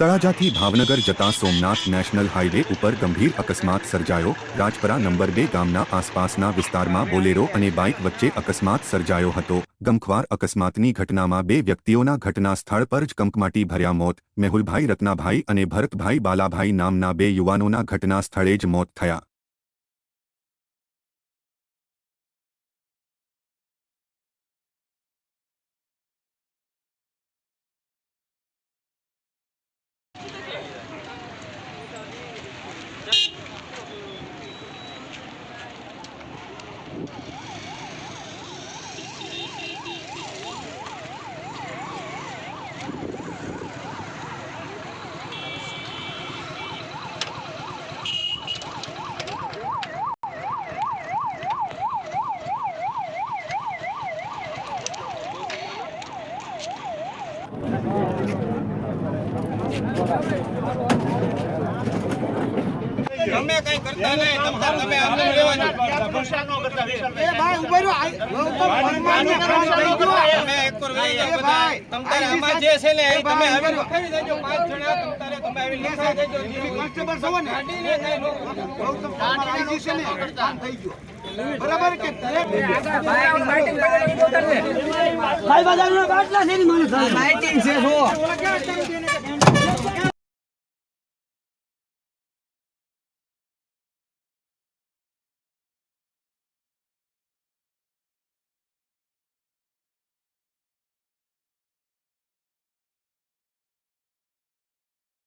તળાજાથી ભાવનગર જતા Somnath national highway ઉપર ગંભીર અકસ્માત સર્જાયો। રાજપરા નંબર 2 ગામના આસપાસના વિસ્તારમાં બોલેરો અને બાઇક વચ્ચે અકસ્માત સર્જાયો હતો। ગમખ્વાર અકસ્માતની ઘટનામાં 2 વ્યક્તિઓના ઘટના સ્થળ પર જ કંકમાટી ભર્યા મોત। મેહુલભાઈ રત્નાભાઈ અને ભરતભાઈ બાલાભાઈ નામના 2 યુવાનોના ઘટના સ્થળે જ મોત થયા। તમે કઈ કરતા નહીં, તમે અમને લેવાનું ભરોસા ન કરતા એ ભાઈ ઉભો રહ્યો તમે એક પર વહી જાવ બધા તમારે આમાં જે છે ને તમે હવે લખાવી દેજો 5 જણા તમે હવે લખાવી દેજો કોન્સ્ટેબલ છો ને ગાડી ને કઈ નો ગાડી છે ને કામ થઈ ગયો બરાબર કે ભાઈ બજારનો બાટલા છે ને મને બાઇટિંગ છે જો